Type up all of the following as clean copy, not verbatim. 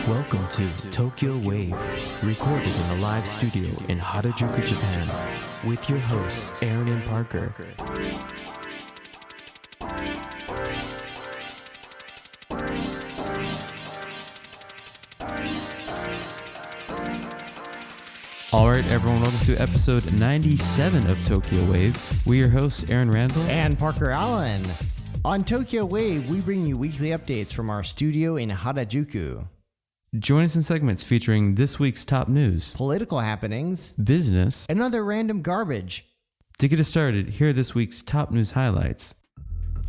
Welcome to Tokyo Wave, recorded in a live studio in Harajuku, Japan, with your hosts Aaron and Parker. Alright everyone, welcome to episode 97 of Tokyo Wave. We're your hosts Aaron Randall and Parker Allen. On Tokyo Wave, we bring you weekly updates from our studio in Harajuku. Join us in segments featuring this week's top news, political happenings, business, and other random garbage. To get us started, here are this week's top news highlights.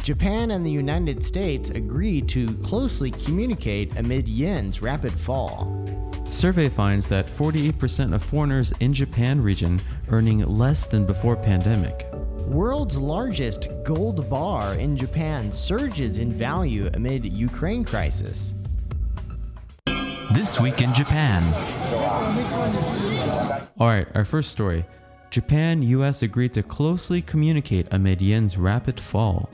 Japan and the United States agreed to closely communicate amid yen's rapid fall. Survey finds that 48% of foreigners in Japan region earning less than before pandemic. World's largest gold bar in Japan surges in value amid Ukraine crisis. This week in Japan. Alright, our first story. Japan, US agreed to closely communicate amid yen's rapid fall.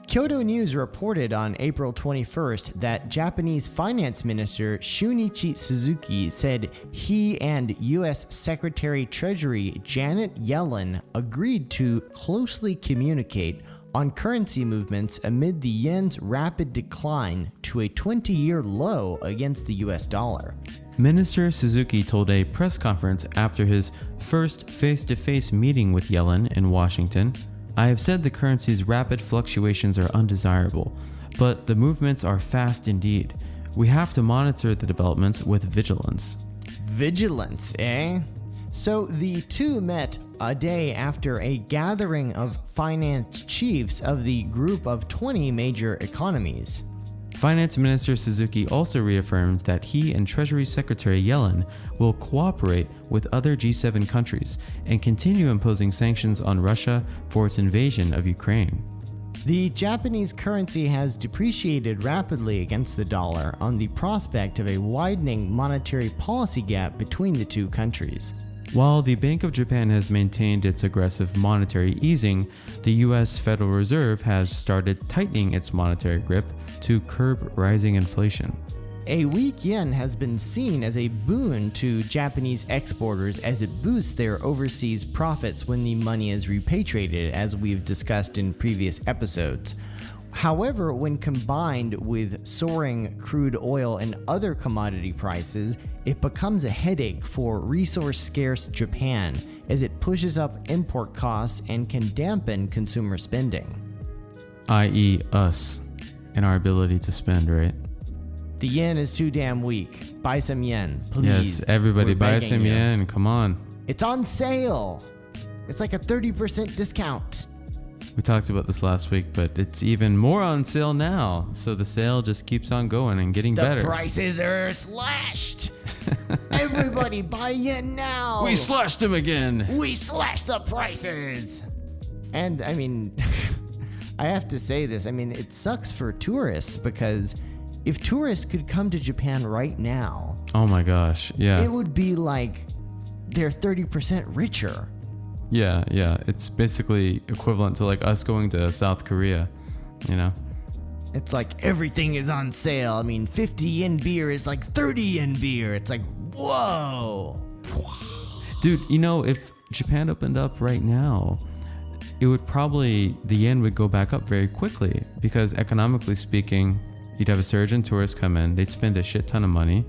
Kyodo News reported on April 21st that Japanese Finance Minister Shunichi Suzuki said he and U.S. Secretary Treasury Janet Yellen agreed to closely communicate on currency movements amid the yen's rapid decline to a 20-year low against the U.S. dollar. Minister Suzuki told a press conference after his first face-to-face meeting with Yellen in Washington, "I have said the currency's rapid fluctuations are undesirable, but the movements are fast indeed. We have to monitor the developments with vigilance." Vigilance, eh? So the two met a day after a gathering of finance chiefs of the group of 20 major economies. Finance Minister Suzuki also reaffirmed that he and Treasury Secretary Yellen will cooperate with other G7 countries and continue imposing sanctions on Russia for its invasion of Ukraine. The Japanese currency has depreciated rapidly against the dollar on the prospect of a widening monetary policy gap between the two countries. While the Bank of Japan has maintained its aggressive monetary easing, the U.S. Federal Reserve has started tightening its monetary grip to curb rising inflation. A weak yen has been seen as a boon to Japanese exporters as it boosts their overseas profits when the money is repatriated, as we've discussed in previous episodes. However, when combined with soaring crude oil and other commodity prices, it becomes a headache for resource-scarce Japan as it pushes up import costs and can dampen consumer spending. I.e. us and our ability to spend, right? The yen is too damn weak. Buy some yen, please. Yes, everybody We're buy begging some you. yen, come on. It's on sale. It's like a 30% discount. We talked about this last week, but it's even more on sale now. So the sale just keeps on going and getting better. The prices are slashed. Everybody buy yen now. We slashed them again. We slashed the prices. And I mean, I have to say this. I mean, it sucks for tourists because if tourists could come to Japan right now, oh my gosh, yeah. it would be like they're 30% richer. Yeah. It's basically equivalent to like us going to South Korea, you know? It's like everything is on sale. I mean, 50 yen beer is like 30 yen beer. It's like, whoa. Dude, you know, if Japan opened up right now, it would probably, the yen would go back up very quickly because economically speaking, you'd have a surge in tourists come in, they'd spend a shit ton of money.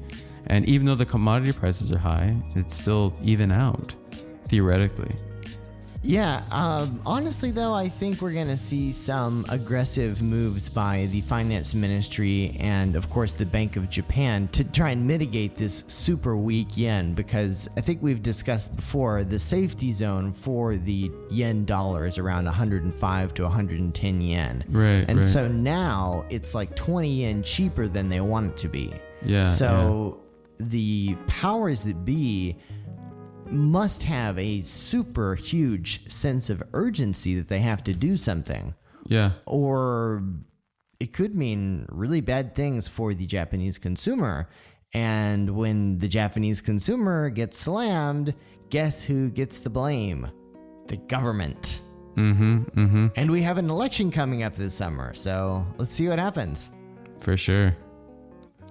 And even though the commodity prices are high, it's still even out, theoretically. Yeah, honestly though, I think we're going to see some aggressive moves by the finance ministry and of course the Bank of Japan to try and mitigate this super weak yen, because I think we've discussed before the safety zone for the yen dollar is around 105 to 110 yen. Right. And so now it's like 20 yen cheaper than they want it to be. Yeah. So the powers that be must have a super huge sense of urgency that they have to do something. Yeah. Or it could mean really bad things for the Japanese consumer. And when the Japanese consumer gets slammed, guess who gets the blame? The government. And we have an election coming up this summer, so let's see what happens. For sure.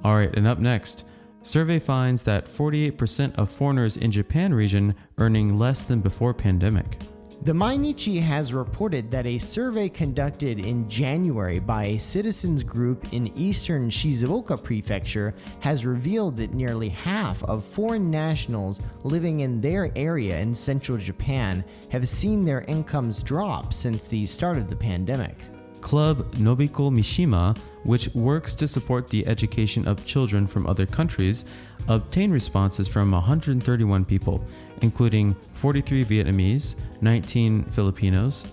All right, and up next, Survey finds that 48% of foreigners in Japan region earning less than before pandemic. The Mainichi has reported that a survey conducted in January by a citizens group in eastern Shizuoka Prefecture has revealed that nearly half of foreign nationals living in their area in central Japan have seen their incomes drop since the start of the pandemic. Club Nobiko Mishima, which works to support the education of children from other countries, obtained responses from 131 people, including 43 Vietnamese, 19 Filipinos,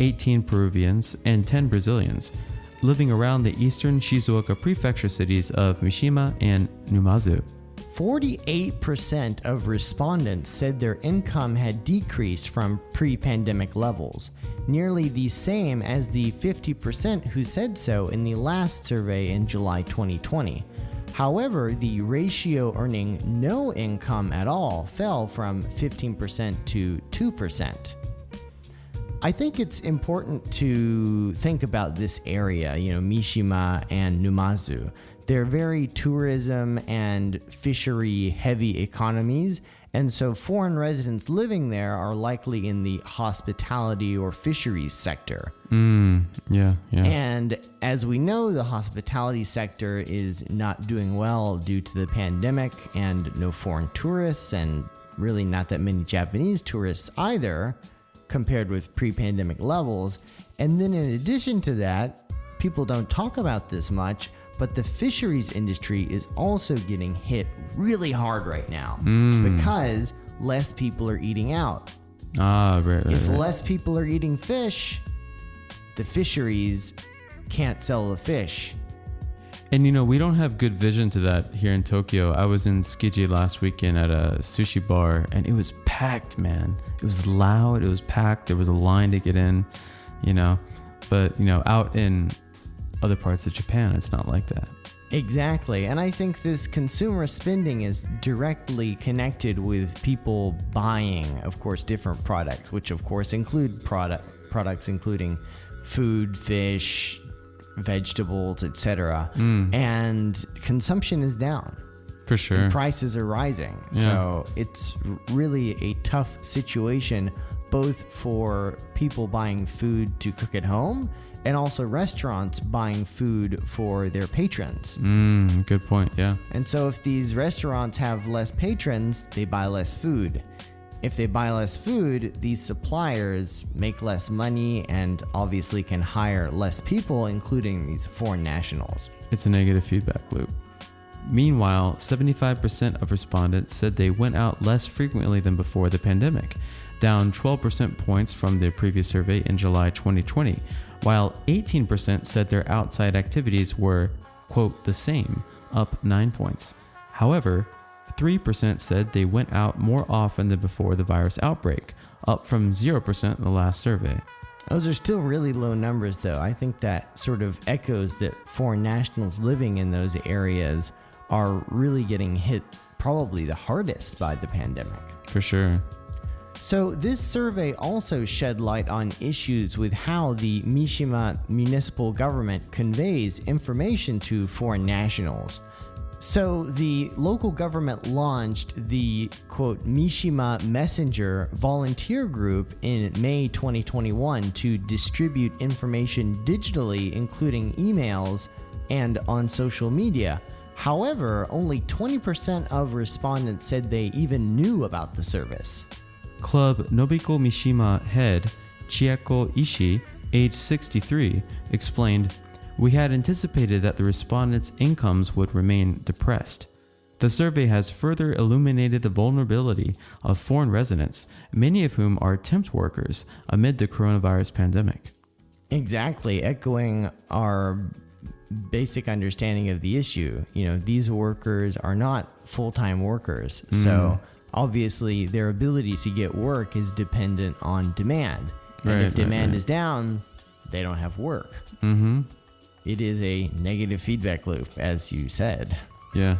18 Peruvians, and 10 Brazilians, living around the eastern Shizuoka Prefecture cities of Mishima and Numazu. 48% of respondents said their income had decreased from pre-pandemic levels, nearly the same as the 50% who said so in the last survey in July 2020. However, the ratio earning no income at all fell from 15% to 2%. I think it's important to think about this area, Mishima and Numazu. They're very tourism and fishery heavy economies, and so foreign residents living there are likely in the hospitality or fisheries sector. Yeah. And as we know, the hospitality sector is not doing well due to the pandemic and no foreign tourists, and really not that many Japanese tourists either, compared with pre-pandemic levels. And then in addition to that, people don't talk about this much, but the fisheries industry is also getting hit really hard right now because less people are eating out. Right. If less people are eating fish, the fisheries can't sell the fish. And we don't have good vision to that here in Tokyo. I was in Tsukiji last weekend at a sushi bar, and it was packed, man. It was loud, it was packed, there was a line to get in, But, out in other parts of Japan, it's not like that. Exactly. And I think this consumer spending is directly connected with people buying, of course, different products, which of course include products including food, fish, vegetables, etc. And consumption is down. For sure. And prices are rising. Yeah. So it's really a tough situation, both for people buying food to cook at home and also restaurants buying food for their patrons. Good point, yeah. And so if these restaurants have less patrons, they buy less food. If they buy less food, these suppliers make less money and obviously can hire less people, including these foreign nationals. It's a negative feedback loop. Meanwhile, 75% of respondents said they went out less frequently than before the pandemic, down 12% points from the previous survey in July 2020, while 18% said their outside activities were, quote, the same, up 9 points. However, 3% said they went out more often than before the virus outbreak, up from 0% in the last survey. Those are still really low numbers, though. I think that sort of echoes that foreign nationals living in those areas are really getting hit probably the hardest by the pandemic. For sure. So this survey also shed light on issues with how the Mishima municipal government conveys information to foreign nationals. So the local government launched the, quote, Mishima Messenger volunteer group in May 2021 to distribute information digitally, including emails and on social media. However, only 20% of respondents said they even knew about the service. Club Nobiko Mishima head Chieko Ishii, age 63, explained, "We had anticipated that the respondents' incomes would remain depressed. The survey has further illuminated the vulnerability of foreign residents, many of whom are temp workers, amid the coronavirus pandemic." Exactly, echoing our basic understanding of the issue. These workers are not full-time workers, so obviously their ability to get work is dependent on demand. And if demand is down, they don't have work. It is a negative feedback loop, as you said. Yeah.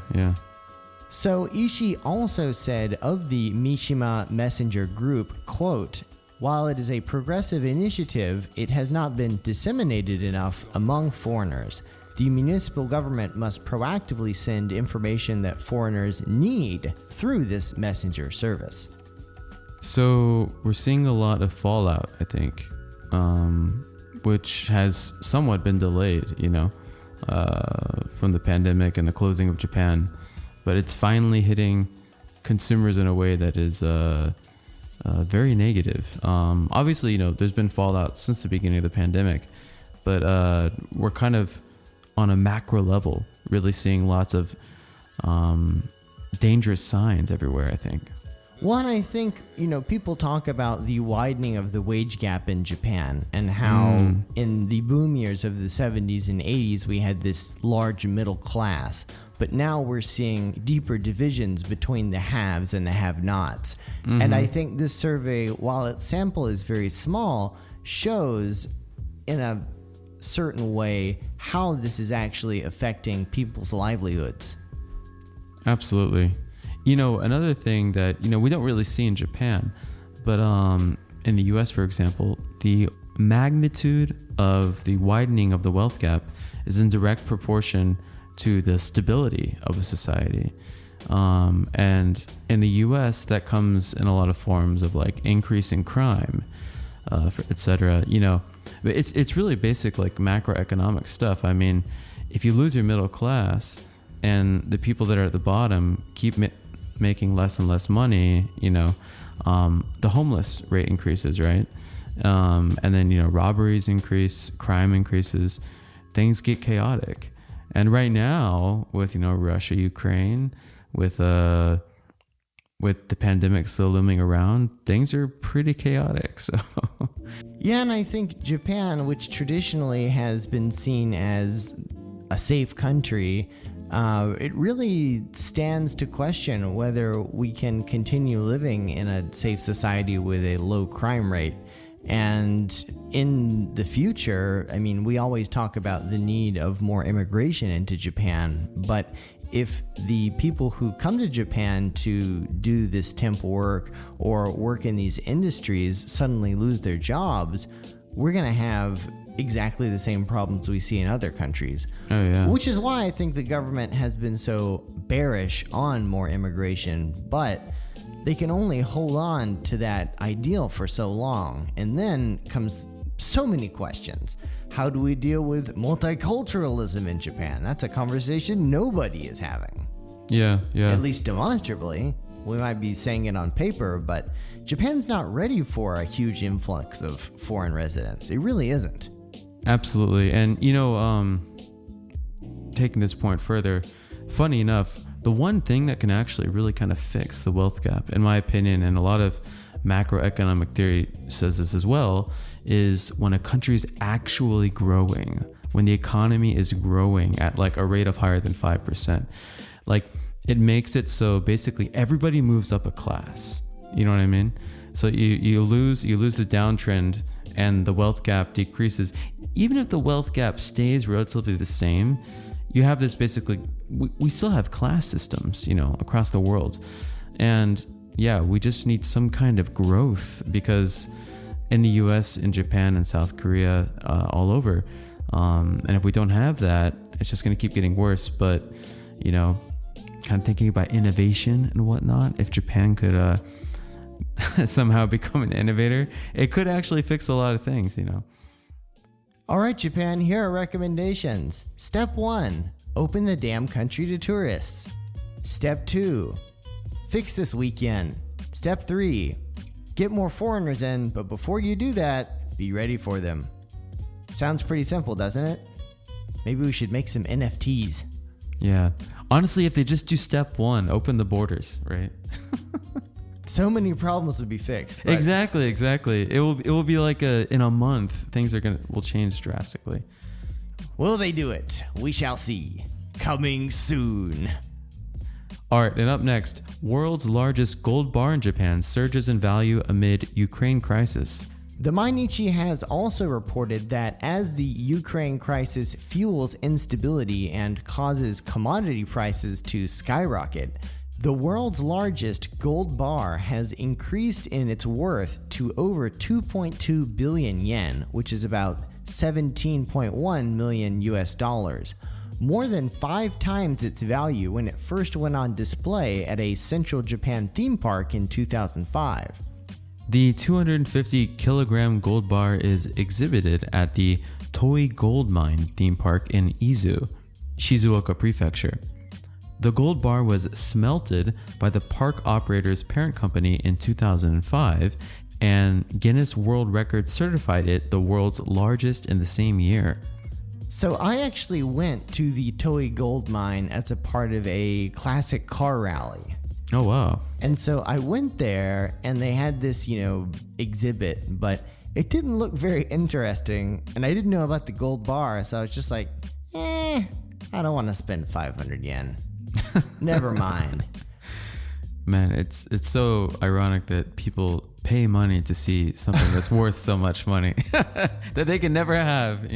So Ishii also said of the Mishima Messenger group, quote, "While it is a progressive initiative, it has not been disseminated enough among foreigners. the municipal government must proactively send information that foreigners need through this messenger service. So we're seeing a lot of fallout, I think, which has somewhat been delayed, from the pandemic and the closing of Japan. But it's finally hitting consumers in a way that is very negative. Obviously, there's been fallout since the beginning of the pandemic, but we're kind of on a macro level really seeing lots of dangerous signs everywhere, I think. One, I think, people talk about the widening of the wage gap in Japan and how in the boom years of the 70s and 80s, we had this large middle class. But now we're seeing deeper divisions between the haves and the have-nots. And I think this survey, while its sample is very small, shows in a certain way how this is actually affecting people's livelihoods. Absolutely. Another thing that, we don't really see in Japan, but in the US, for example, the magnitude of the widening of the wealth gap is in direct proportion to the stability of a society. And in the US, that comes in a lot of forms of like increasing crime, etc. But it's really basic like macroeconomic stuff. I mean, if you lose your middle class and the people that are at the bottom keep making less and less money, the homeless rate increases, right? And then, robberies increase, crime increases, things get chaotic. And right now with, Russia, Ukraine, with the pandemic still looming around, things are pretty chaotic. So yeah, and I think Japan, which traditionally has been seen as a safe country, it really stands to question whether we can continue living in a safe society with a low crime rate. And in the future, I mean, we always talk about the need of more immigration into Japan, but if the people who come to Japan to do this temp work or work in these industries suddenly lose their jobs, we're going to have exactly the same problems we see in other countries. Oh, yeah. Which is why I think the government has been so bearish on more immigration, but they can only hold on to that ideal for so long. And then comes so many questions. How do we deal with multiculturalism in Japan? That's a conversation nobody is having. Yeah. At least demonstrably. We might be saying it on paper, but Japan's not ready for a huge influx of foreign residents. It really isn't. Absolutely. And, taking this point further, funny enough, the one thing that can actually really kind of fix the wealth gap, in my opinion, and a lot of macroeconomic theory says this as well, is when a country is actually growing, when the economy is growing at like a rate of higher than 5%. Like, it makes it so basically everybody moves up a class. You know what I mean? So you lose the downtrend and the wealth gap decreases. Even if the wealth gap stays relatively the same, you have this basically, we still have class systems, across the world. And yeah, we just need some kind of growth, because in the US, in Japan, and South Korea, all over. And if we don't have that, it's just going to keep getting worse. But, kind of thinking about innovation and whatnot, if Japan could somehow become an innovator, it could actually fix a lot of things, All right, Japan, here are recommendations. Step 1, open the damn country to tourists. Step 2, fix this weekend. Step 3, get more foreigners in, but before you do that, be ready for them. Sounds pretty simple, doesn't it? Maybe we should make some NFTs. Yeah. Honestly, if they just do step 1, open the borders, right? So many problems would be fixed. Exactly. It will be like in a month, things will change drastically. Will they do it? We shall see. Coming soon. All right, and up next, world's largest gold bar in Japan surges in value amid Ukraine crisis. The Mainichi has also reported that as the Ukraine crisis fuels instability and causes commodity prices to skyrocket, the world's largest gold bar has increased in its worth to over 2.2 billion yen, which is about $17.1 million US dollars, more than 5 times its value when it first went on display at a Central Japan theme park in 2005. The 250 kilogram gold bar is exhibited at the Toi Gold Mine theme park in Izu, Shizuoka Prefecture. The gold bar was smelted by the park operator's parent company in 2005, and Guinness World Records certified it the world's largest in the same year. So I actually went to the Toi Gold Mine as a part of a classic car rally. Oh, wow. And so I went there and they had this, exhibit, but it didn't look very interesting. And I didn't know about the gold bar. So I was just like, I don't want to spend 500 yen. Never mind. Man, it's so ironic that people pay money to see something that's worth so much money that they can never have,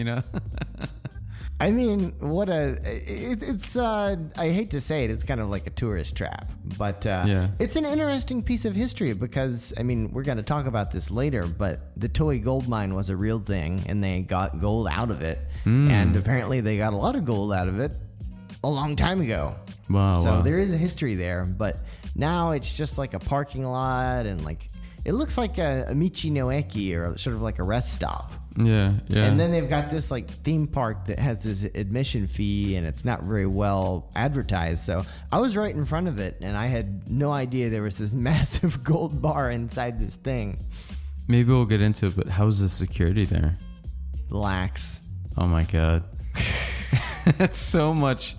I mean, it's I hate to say it, it's kind of like a tourist trap, but It's an interesting piece of history because, we're going to talk about this later, but the Toi Gold Mine was a real thing and they got gold out of it. And apparently they got a lot of gold out of it a long time ago. Wow. So there is a history there, but now it's just like a parking lot and it looks like a Michi no Eki or sort of like a rest stop. Yeah. And then they've got this theme park that has this admission fee and it's not very well advertised. So I was right in front of it and I had no idea there was this massive gold bar inside this thing. Maybe we'll get into it, but how's the security there? Lax. Oh my God. That's so much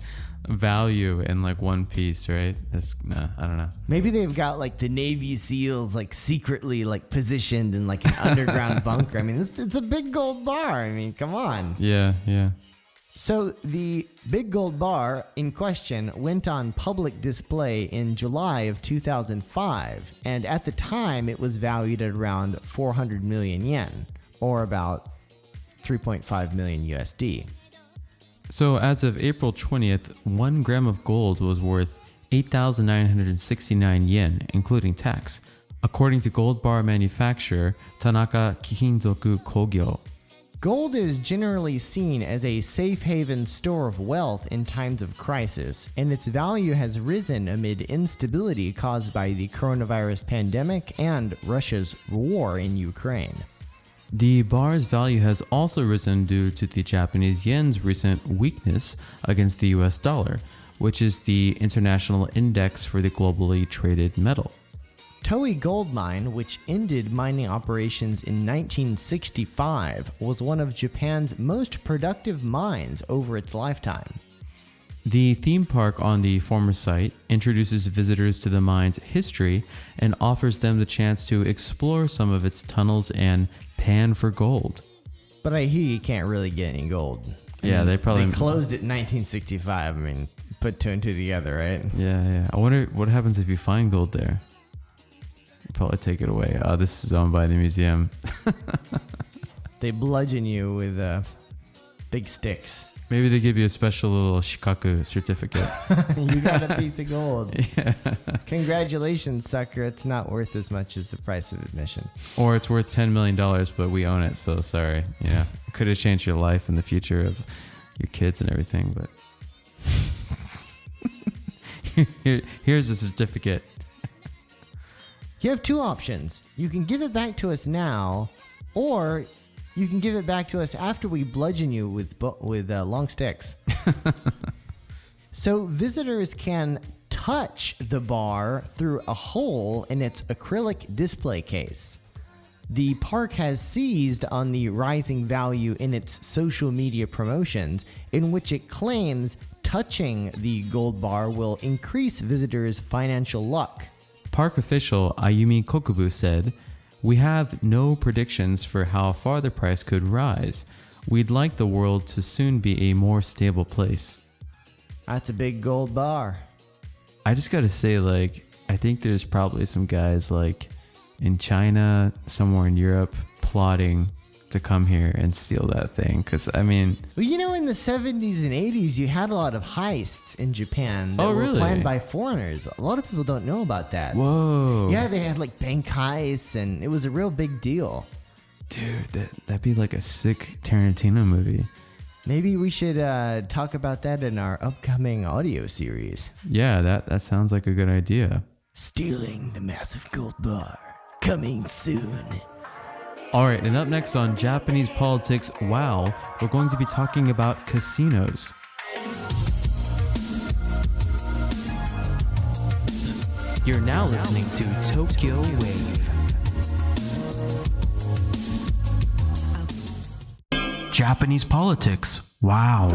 value in one piece, right? I don't know. Maybe they've got the Navy SEALs secretly positioned in an underground bunker. It's a big gold bar. Come on. Yeah. So the big gold bar in question went on public display in July of 2005, and at the time it was valued at around 400 million yen, or about 3.5 million USD. So as of April 20th, 1 gram of gold was worth 8,969 yen, including tax, according to gold bar manufacturer Tanaka Kihinzoku Kogyo. Gold is generally seen as a safe haven store of wealth in times of crisis, and its value has risen amid instability caused by the coronavirus pandemic and Russia's war in Ukraine. The bar's value has also risen due to the Japanese yen's recent weakness against the US dollar, which is the international index for the globally traded metal. Toi Gold Mine, which ended mining operations in 1965, was one of Japan's most productive mines over its lifetime. The theme park on the former site introduces visitors to the mine's history and offers them the chance to explore some of its tunnels and pan for gold. But I hear you can't really get any gold. They closed it in 1965. Put two and two together, right? Yeah. I wonder what happens if you find gold there. You'll probably take it away. This is owned by the museum. They bludgeon you with big sticks. Maybe they give you a special little shikaku certificate. You got a piece of gold. Yeah. Congratulations, sucker. It's not worth as much as the price of admission. Or it's worth $10 million, but we own it, so sorry. It could have changed your life and the future of your kids and everything, but here's a certificate. You have two options. You can give it back to us now, or you can give it back to us after we bludgeon you with long sticks. So visitors can touch the bar through a hole in its acrylic display case. The park has seized on the rising value in its social media promotions, in which it claims touching the gold bar will increase visitors' financial luck. Park official Ayumi Kokubu said, "We have no predictions for how far the price could rise. We'd like the world to soon be a more stable place." That's a big gold bar. I just gotta say, I think there's probably some guys in China, somewhere in Europe, plotting to come here and steal that thing. Because, Well, in the 70s and 80s, you had a lot of heists in Japan that were planned by foreigners. A lot of people don't know about that. Whoa. Yeah, they had bank heists, and it was a real big deal. Dude, that'd be like a sick Tarantino movie. Maybe we should talk about that in our upcoming audio series. Yeah, that sounds like a good idea. Stealing the massive gold bar. Coming soon. All right, and up next on Japanese Politics Wow, we're going to be talking about casinos. You're now listening to Tokyo Wave. Japanese Politics Wow.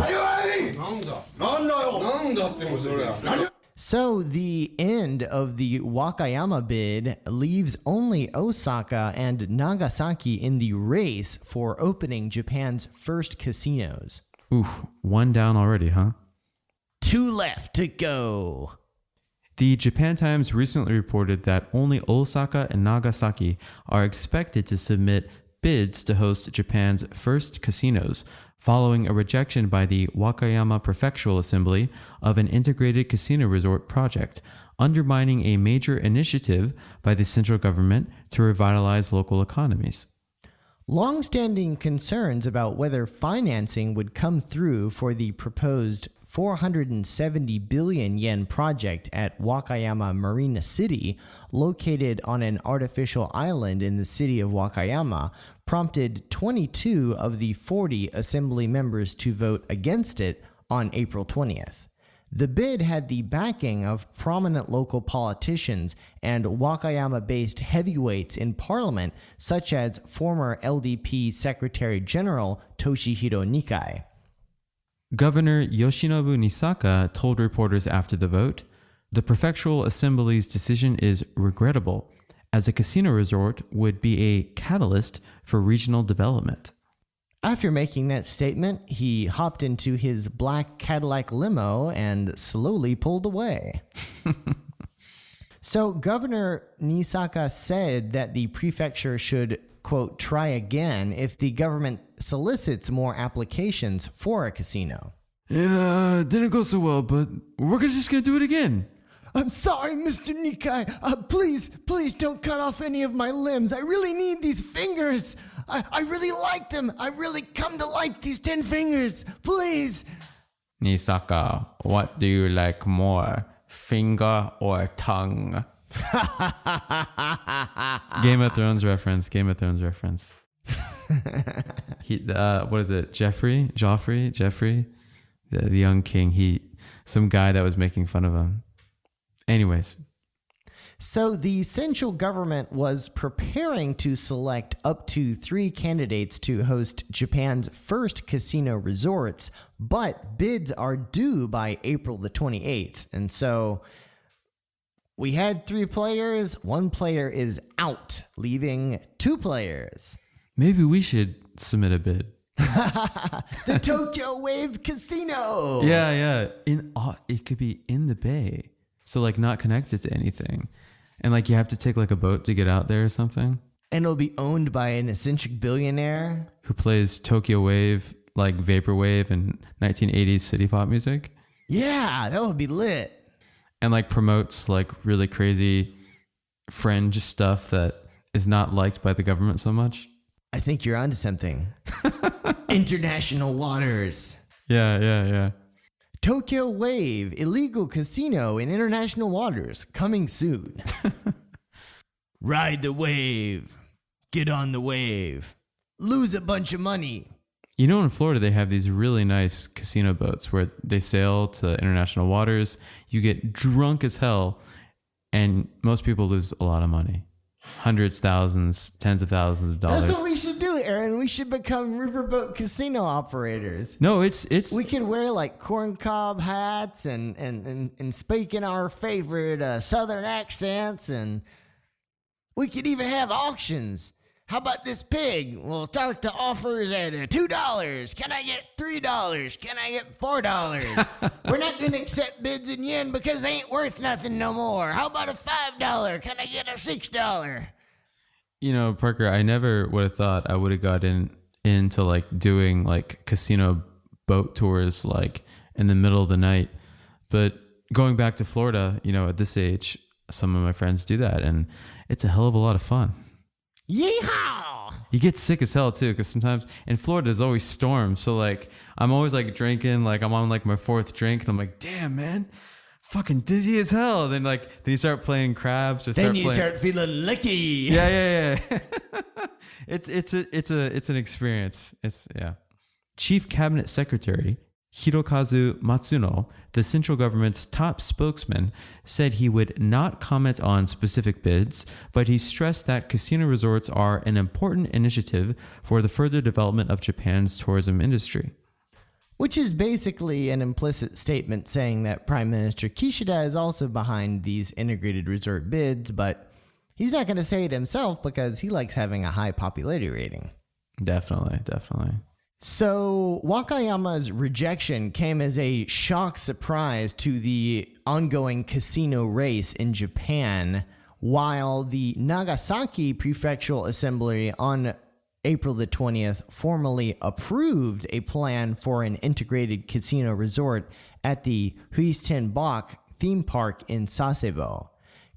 So the end of the Wakayama bid leaves only Osaka and Nagasaki in the race for opening Japan's first casinos. Oof, one down already, huh? 2 left to go. The Japan Times recently reported that only Osaka and Nagasaki are expected to submit bids to host Japan's first casinos, following a rejection by the Wakayama Prefectural Assembly of an integrated casino resort project, undermining a major initiative by the central government to revitalize local economies. Long-standing concerns about whether financing would come through for the proposed 470 billion yen project at Wakayama Marina City, located on an artificial island in the city of Wakayama, prompted 22 of the 40 assembly members to vote against it on April 20th. The bid had the backing of prominent local politicians and Wakayama-based heavyweights in parliament, such as former LDP Secretary General Toshihiro Nikai. Governor Yoshinobu Nisaka told reporters after the vote, "The Prefectural Assembly's decision is regrettable, as a casino resort would be a catalyst for regional development." After making that statement, he hopped into his black Cadillac limo and slowly pulled away. So Governor Nisaka said that the prefecture should, quote, try again if the government solicits more applications for a casino. It didn't go so well, but we're just gonna do it again. I'm sorry, Mr. Nikai. Please don't cut off any of my limbs. I really need these fingers. I really like them. I really come to like these 10 fingers. Please. Nisaka, what do you like more, finger or tongue? Game of Thrones reference. What is it? Joffrey, the young king. Some guy that was making fun of him. Anyways. So the central government was preparing to select up to 3 candidates to host Japan's first casino resorts, but bids are due by April the 28th. And so we had 3 players, 1 player is out, leaving 2 players. Maybe we should submit a bid. The Tokyo Wave Casino. Yeah. It could be in the bay. So like not connected to anything. And like you have to take like a boat to get out there or something. And it'll be owned by an eccentric billionaire who plays Tokyo Wave, like Vaporwave and 1980s city pop music. Yeah, that would be lit. And like promotes like really crazy fringe stuff that is not liked by the government so much. I think you're onto something. International waters. Yeah. Tokyo Wave, illegal casino in international waters, coming soon. Ride the wave. Get on the wave. Lose a bunch of money. You know, in Florida, they have these really nice casino boats where they sail to international waters. You get drunk as hell, and most people lose a lot of money. Hundreds, thousands, tens of thousands of dollars. That's what we should do, Aaron. We should become riverboat casino operators. No, it's. We could wear like corncob hats and speak in our favorite southern accents, and we could even have auctions. How about this pig? We'll start the offers at $2. Can I get $3? Can I get $4? We're not going to accept bids in yen because they ain't worth nothing no more. How about a $5? Can I get a $6? You know, Parker, I never would have thought I would have gotten into like doing like casino boat tours like in the middle of the night. But going back to Florida, you know, at this age, some of my friends do that, and it's a hell of a lot of fun. Yeehaw! You get sick as hell too, because sometimes in Florida there's always storms. So like I'm always like drinking, like I'm on like my fourth drink, and I'm like, damn man, fucking dizzy as hell. Then you start playing crabs, or start feeling lucky. Yeah. It's an experience. Chief Cabinet Secretary Hirokazu Matsuno, the central government's top spokesman, said he would not comment on specific bids, but he stressed that casino resorts are an important initiative for the further development of Japan's tourism industry. Which is basically an implicit statement saying that Prime Minister Kishida is also behind these integrated resort bids, but he's not going to say it himself because he likes having a high popularity rating. Definitely. So Wakayama's rejection came as a shock surprise to the ongoing casino race in Japan, while the Nagasaki Prefectural Assembly on April the 20th formally approved a plan for an integrated casino resort at the Huitenbach theme park in Sasebo.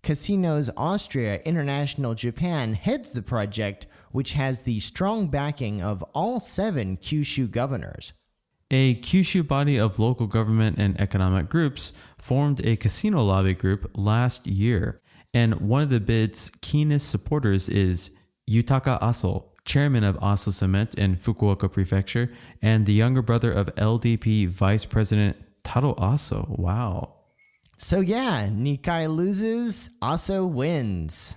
Casinos Austria International Japan heads the project, which has the strong backing of all 7 Kyushu governors. A Kyushu body of local government and economic groups formed a casino lobby group last year, and one of the bid's keenest supporters is Yutaka Aso, chairman of Aso Cement in Fukuoka Prefecture, and the younger brother of LDP Vice President Taro Aso. Wow. So yeah, Nikai loses, Aso wins.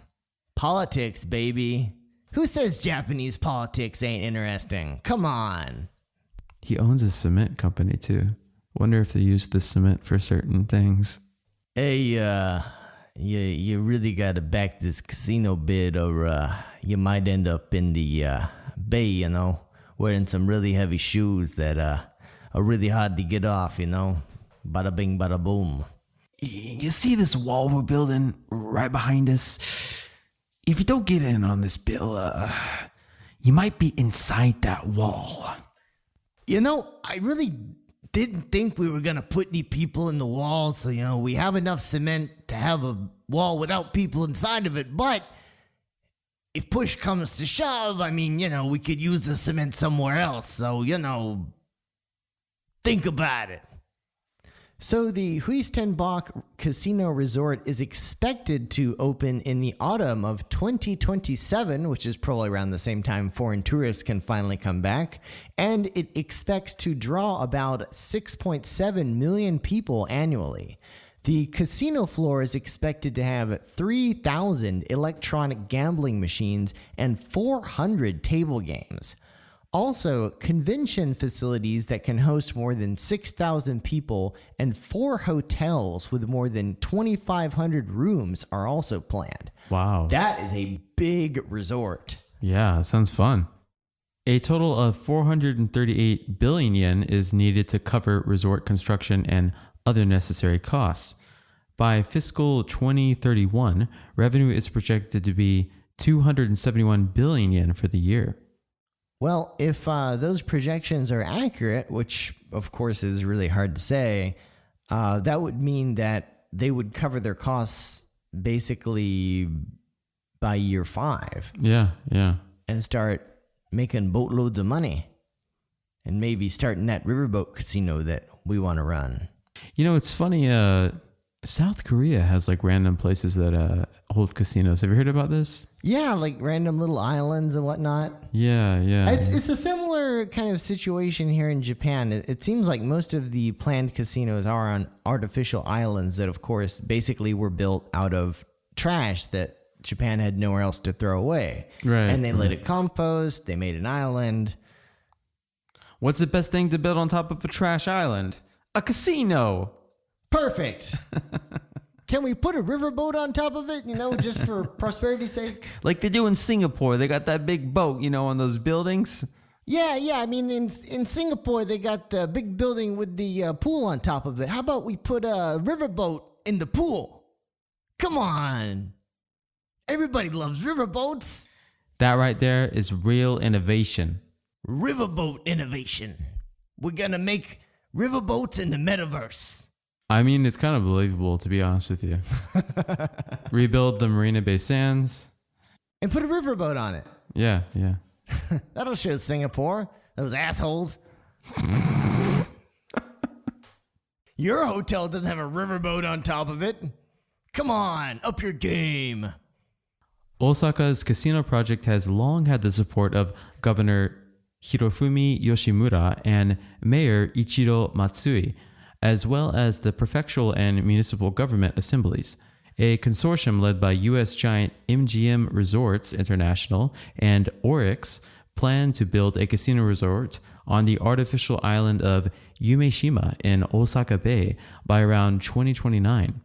Politics, baby. Who says Japanese politics ain't interesting? Come on. He owns a cement company too. Wonder if they use the cement for certain things. Hey, you really gotta back this casino bid, or you might end up in the bay, wearing some really heavy shoes that are really hard to get off, Bada bing, bada boom. You see this wall we're building right behind us? If you don't get in on this bill, you might be inside that wall. I really didn't think we were gonna put any people in the wall, so we have enough cement to have a wall without people inside of it, but if push comes to shove, we could use the cement somewhere else, so think about it. So the Huitenbach Casino Resort is expected to open in the autumn of 2027, which is probably around the same time foreign tourists can finally come back, and it expects to draw about 6.7 million people annually. The casino floor is expected to have 3,000 electronic gambling machines and 400 table games. Also, convention facilities that can host more than 6,000 people and 4 hotels with more than 2,500 rooms are also planned. Wow. That is a big resort. Yeah, sounds fun. A total of 438 billion yen is needed to cover resort construction and other necessary costs. By fiscal 2031, revenue is projected to be 271 billion yen for the year. Well, if those projections are accurate, which of course is really hard to say, that would mean that they would cover their costs basically by year 5. Yeah. And start making boatloads of money. And maybe starting that riverboat casino that we want to run. It's funny, South Korea has like random places that hold casinos. Have you heard about this? Yeah, like random little islands and whatnot. Yeah. It's a similar kind of situation here in Japan. It seems like most of the planned casinos are on artificial islands that, of course, basically were built out of trash that Japan had nowhere else to throw away. Right. And they let it compost. They made an island. What's the best thing to build on top of a trash island? A casino. Perfect. Can we put a riverboat on top of it, just for prosperity's sake? Like they do in Singapore. They got that big boat, on those buildings. Yeah. In Singapore, they got the big building with the pool on top of it. How about we put a riverboat in the pool? Come on. Everybody loves riverboats. That right there is real innovation. Riverboat innovation. We're going to make riverboats in the metaverse. It's kind of believable, to be honest with you. Rebuild the Marina Bay Sands. And put a riverboat on it. Yeah. That'll show Singapore. Those assholes. Your hotel doesn't have a riverboat on top of it. Come on, up your game. Osaka's casino project has long had the support of Governor Hirofumi Yoshimura and Mayor Ichiro Matsui, as well as the prefectural and municipal government assemblies. A consortium led by U.S. giant MGM Resorts International and Oryx planned to build a casino resort on the artificial island of Umeshima in Osaka Bay by around 2029.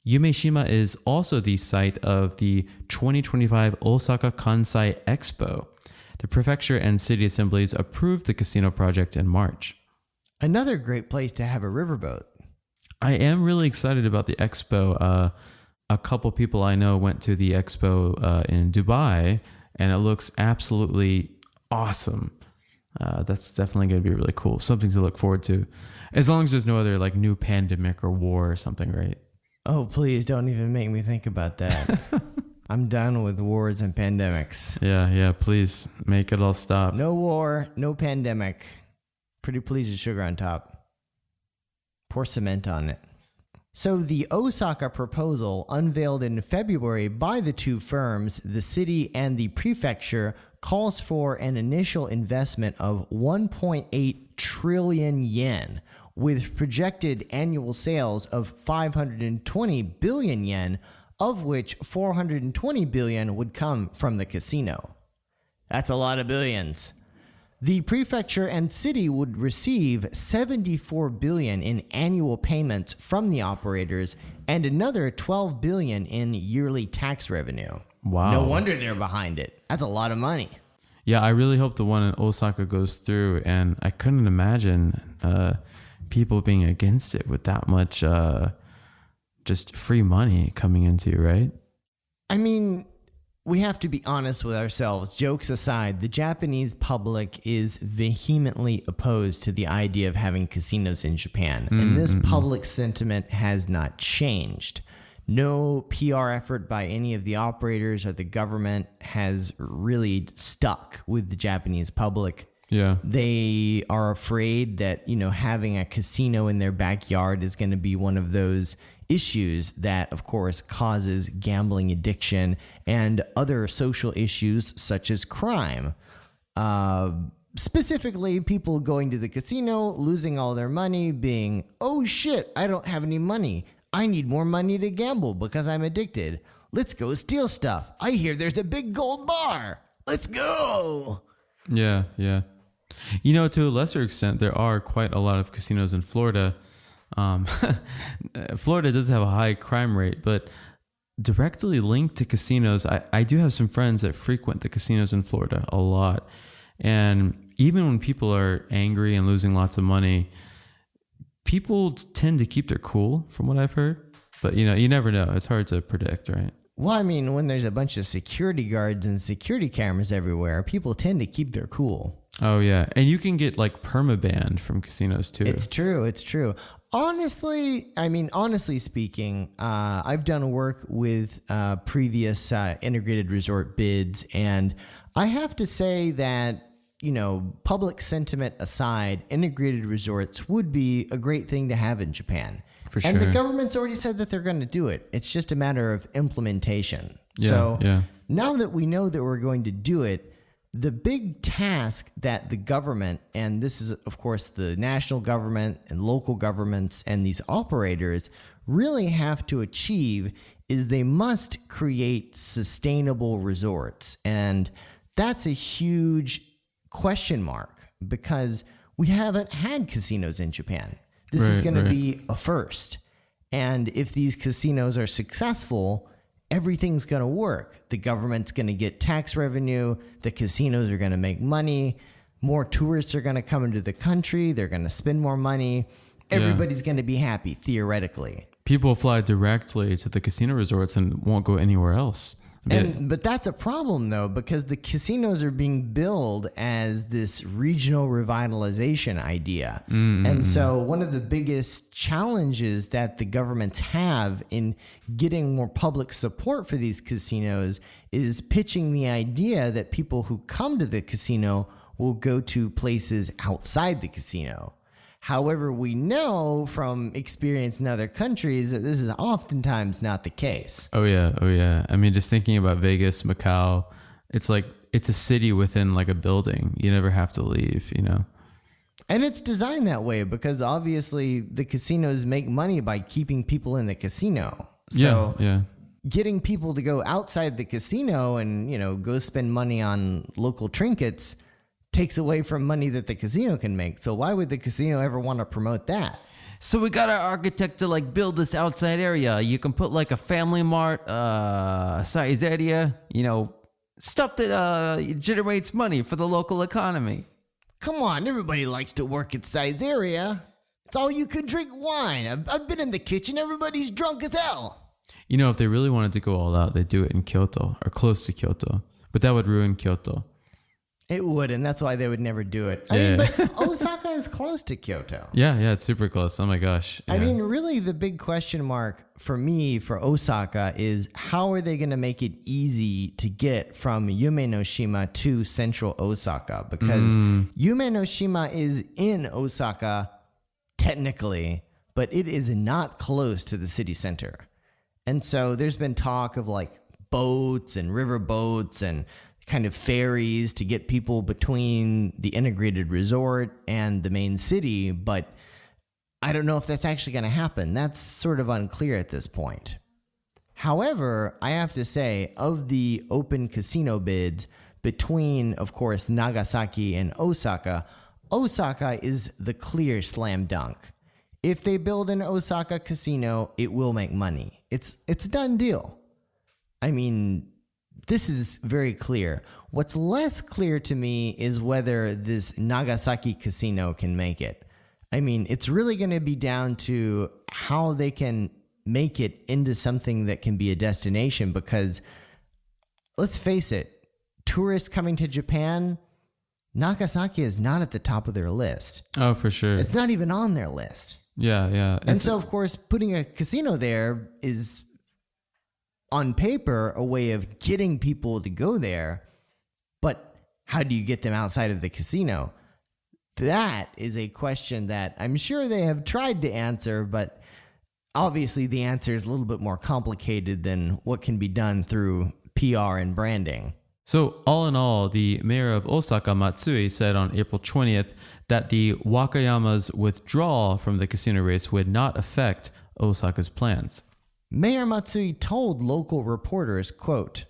Umeshima is also the site of the 2025 Osaka Kansai Expo. The prefecture and city assemblies approved the casino project in March. Another great place to have a riverboat. I am really excited about the expo. A couple people I know went to the expo in Dubai, and it looks absolutely awesome. That's definitely going to be really cool. Something to look forward to. As long as there's no other like new pandemic or war or something, right? Oh, please don't even make me think about that. I'm done with wars and pandemics. Yeah, please make it all stop. No war, no pandemic. Pretty pleased with sugar on top. Pour cement on it. So the Osaka proposal, unveiled in February by the two firms, the city and the prefecture, calls for an initial investment of 1.8 trillion yen, with projected annual sales of 520 billion yen, of which 420 billion would come from the casino. That's a lot of billions. The prefecture and city would receive 74 billion in annual payments from the operators and another 12 billion in yearly tax revenue. Wow. No wonder they're behind it. That's a lot of money. Yeah, I really hope the one in Osaka goes through, and I couldn't imagine people being against it with that much just free money coming into you, right? I mean, we have to be honest with ourselves. Jokes aside, the Japanese public is vehemently opposed to the idea of having casinos in Japan, and this public sentiment has not changed. No PR effort by any of the operators or the government has really stuck with the Japanese public. Yeah. They are afraid that, having a casino in their backyard is going to be one of those issues that, of course, causes gambling addiction and other social issues such as crime. Specifically, people going to the casino, losing all their money, being, oh shit, I don't have any money. I need more money to gamble because I'm addicted. Let's go steal stuff. I hear there's a big gold bar. Let's go. Yeah. To a lesser extent, there are quite a lot of casinos in Florida. Florida does have a high crime rate, but directly linked to casinos, I do have some friends that frequent the casinos in Florida a lot. And even when people are angry and losing lots of money, people tend to keep their cool, from what I've heard. But, you never know. It's hard to predict, right? Well, I mean, when there's a bunch of security guards and security cameras everywhere, people tend to keep their cool. Oh, yeah. And you can get like perma-banned from casinos too. It's true. Honestly speaking, I've done work with previous integrated resort bids, and I have to say that, public sentiment aside, integrated resorts would be a great thing to have in Japan. For sure. And the government's already said that they're going to do it. It's just a matter of implementation. Yeah. Now that we know that we're going to do it, the big task that the government, and this is, of course, the national government and local governments and these operators really have to achieve, is they must create sustainable resorts. And that's a huge question mark because we haven't had casinos in Japan. This is going to be a first. And if these casinos are successful, everything's going to work. The government's going to get tax revenue. The casinos are going to make money. More tourists are going to come into the country. They're going to spend more money. Everybody's going to be happy, theoretically. People fly directly to the casino resorts and won't go anywhere else. But that's a problem, though, because the casinos are being billed as this regional revitalization idea. And so one of the biggest challenges that the governments have in getting more public support for these casinos is pitching the idea that people who come to the casino will go to places outside the casino. However, we know from experience in other countries that this is oftentimes not the case. Oh yeah. I mean, just thinking about Vegas, Macau, it's like it's a city within like a building. You never have to leave, you know. And it's designed that way because obviously the casinos make money by keeping people in the casino. So yeah. Getting people to go outside the casino and, go spend money on local trinkets takes away from money that the casino can make. So why would the casino ever want to promote that? So we got our architect to like build this outside area. You can put like a family mart size area, stuff that generates money for the local economy. Come on, everybody likes to work at size area. It's all you can drink wine. I've been in the kitchen. Everybody's drunk as hell. If they really wanted to go all out, they'd do it in Kyoto or close to Kyoto. But that would ruin Kyoto. It would, and that's why they would never do it. I mean, but Osaka is close to Kyoto. Yeah, it's super close. Oh my gosh. Yeah. I mean, really the big question mark for me for Osaka is how are they going to make it easy to get from Yume-no-shima to central Osaka? Because Yume-no-shima is in Osaka technically, but it is not close to the city center. And so there's been talk of like boats and river boats and kind of ferries to get people between the integrated resort and the main city, but I don't know if that's actually going to happen. That's sort of unclear at this point. However, I have to say, of the open casino bids between, of course, Nagasaki and Osaka, Osaka is the clear slam dunk. If they build an Osaka casino, it will make money. It's a done deal. I mean, this is very clear. What's less clear to me is whether this Nagasaki casino can make it. I mean, it's really going to be down to how they can make it into something that can be a destination because, let's face it, tourists coming to Japan, Nagasaki is not at the top of their list. Oh, for sure. It's not even on their list. Yeah. And so, of course, putting a casino there is, on paper, a way of getting people to go there. But how do you get them outside of the casino? That is a question that I'm sure they have tried to answer, but obviously the answer is a little bit more complicated than what can be done through PR and branding. So all in all, the mayor of Osaka, Matsui, said on April 20th that the Wakayama's withdrawal from the casino race would not affect Osaka's plans. Mayor Matsui told local reporters, quote,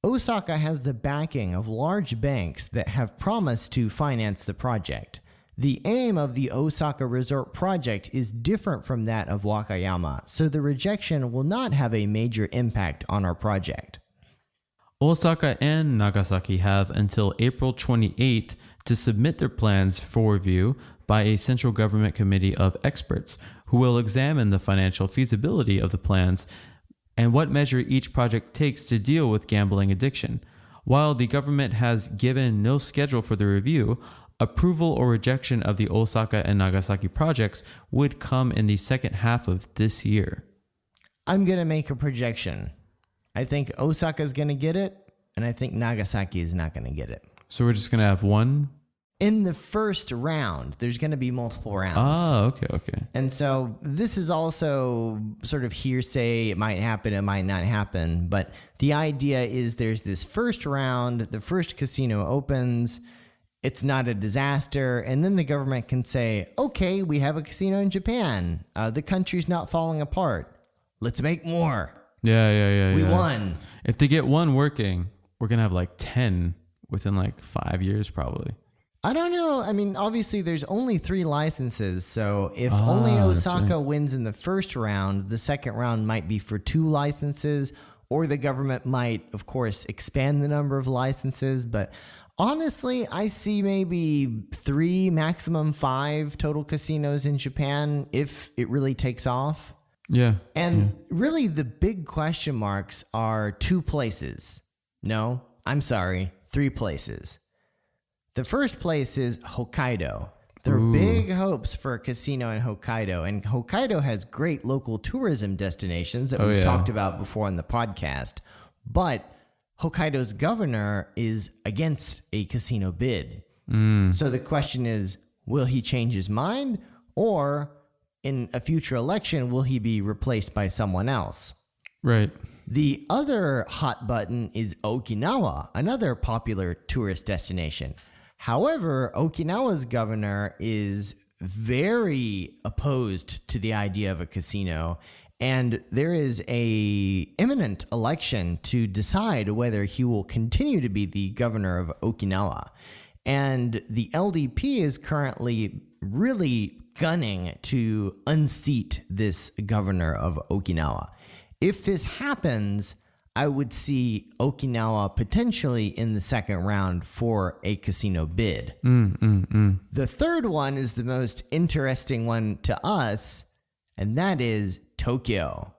Osaka has the backing of large banks that have promised to finance the project. The aim of the Osaka Resort project is different from that of Wakayama, so the rejection will not have a major impact on our project. Osaka and Nagasaki have until April 28th to submit their plans for review by a central government committee of experts who will examine the financial feasibility of the plans and what measure each project takes to deal with gambling addiction. While the government has given no schedule for the review, approval or rejection of the Osaka and Nagasaki projects would come in the second half of this year. I'm going to make a projection. I think Osaka is going to get it, and I think Nagasaki is not going to get it. So we're just going to have one? In the first round, there's going to be multiple rounds. Oh, okay. And so this is also sort of hearsay. It might happen, it might not happen. But the idea is there's this first round, the first casino opens, it's not a disaster, and then the government can say, okay, we have a casino in Japan. The country's not falling apart. Let's make more. Yeah. We won. If they get one working, we're going to have like 10 within like 5 years probably. I don't know. I mean, obviously, there's only 3 licenses. So if only Osaka wins in the first round, the second round might be for 2 licenses, or the government might, of course, expand the number of licenses. But honestly, I see maybe 3, maximum 5 total casinos in Japan if it really takes off. Yeah. And really, the big question marks are 2 places. No, I'm sorry, 3 places. The first place is Hokkaido. There are big hopes for a casino in Hokkaido, and Hokkaido has great local tourism destinations that we've talked about before on the podcast. But Hokkaido's governor is against a casino bid. So the question is, will he change his mind, or in a future election, will he be replaced by someone else? Right. The other hot button is Okinawa, another popular tourist destination. However, Okinawa's governor is very opposed to the idea of a casino, and there is a imminent election to decide whether he will continue to be the governor of Okinawa. And the LDP is currently really gunning to unseat this governor of Okinawa. If this happens, I would see Okinawa potentially in the second round for a casino bid. The third one is the most interesting one to us, and that is Tokyo.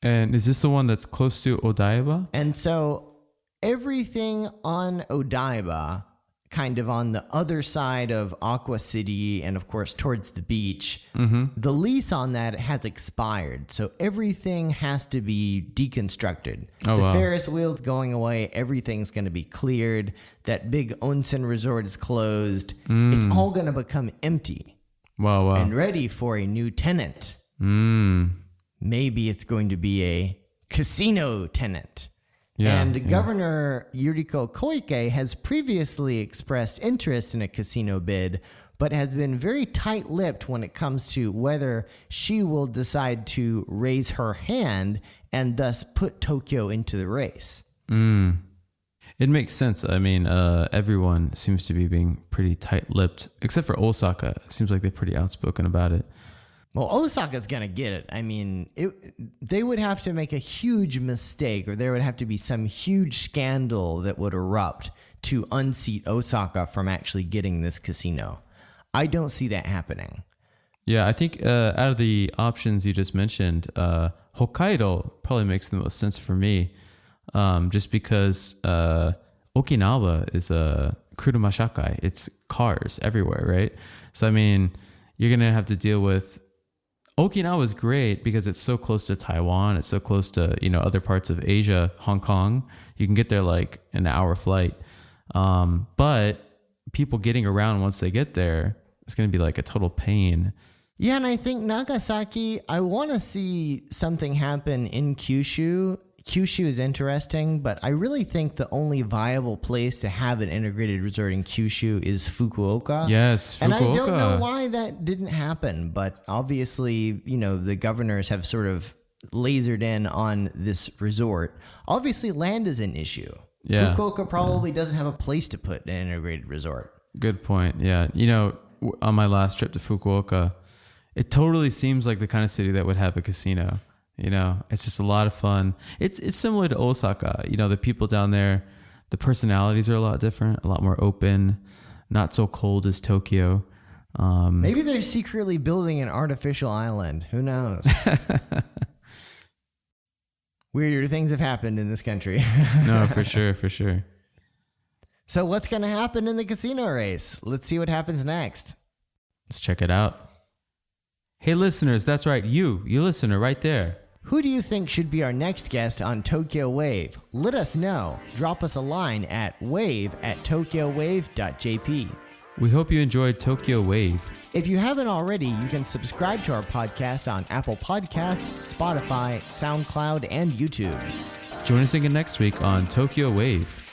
And is this the one that's close to Odaiba? And so everything on Odaiba, kind of on the other side of Aqua City and of course towards the beach, the lease on that has expired. So everything has to be deconstructed. Ferris wheel's going away. Everything's going to be cleared. That big onsen resort is closed. It's all going to become empty. Wow. And ready for a new tenant. Maybe it's going to be a casino tenant. And Governor Yuriko Koike has previously expressed interest in a casino bid, but has been very tight-lipped when it comes to whether she will decide to raise her hand and thus put Tokyo into the race. It makes sense. I mean, everyone seems to be being pretty tight-lipped, except for Osaka. It seems like they're pretty outspoken about it. Well, Osaka's going to get it. I mean, they would have to make a huge mistake, or there would have to be some huge scandal that would erupt to unseat Osaka from actually getting this casino. I don't see that happening. Yeah, I think out of the options you just mentioned, Hokkaido probably makes the most sense for me, just because Okinawa is a kuruma shakai. It's cars everywhere, right? So, I mean, you're going to have to deal with... Okinawa is great because it's so close to Taiwan. It's so close to, other parts of Asia, Hong Kong. You can get there like an hour flight. But people getting around once they get there, it's going to be like a total pain. Yeah, and I think Nagasaki, I want to see something happen in Kyushu. Kyushu is interesting, but I really think the only viable place to have an integrated resort in Kyushu is Fukuoka. Yes, Fukuoka. And I don't know why that didn't happen, but obviously, the governors have sort of lasered in on this resort. Obviously, land is an issue. Yeah. Fukuoka probably doesn't have a place to put an integrated resort. Good point. Yeah. On my last trip to Fukuoka, it totally seems like the kind of city that would have a casino. It's just a lot of fun. It's similar to Osaka. The people down there, the personalities are a lot different, a lot more open, not so cold as Tokyo. Maybe they're secretly building an artificial island. Who knows? Weirder things have happened in this country. No, for sure. So what's going to happen in the casino race? Let's see what happens next. Let's check it out. Hey, listeners, that's right. You listener right there. Who do you think should be our next guest on Tokyo Wave? Let us know. Drop us a line at wave@tokyowave.jp. We hope you enjoyed Tokyo Wave. If you haven't already, you can subscribe to our podcast on Apple Podcasts, Spotify, SoundCloud, and YouTube. Join us again next week on Tokyo Wave.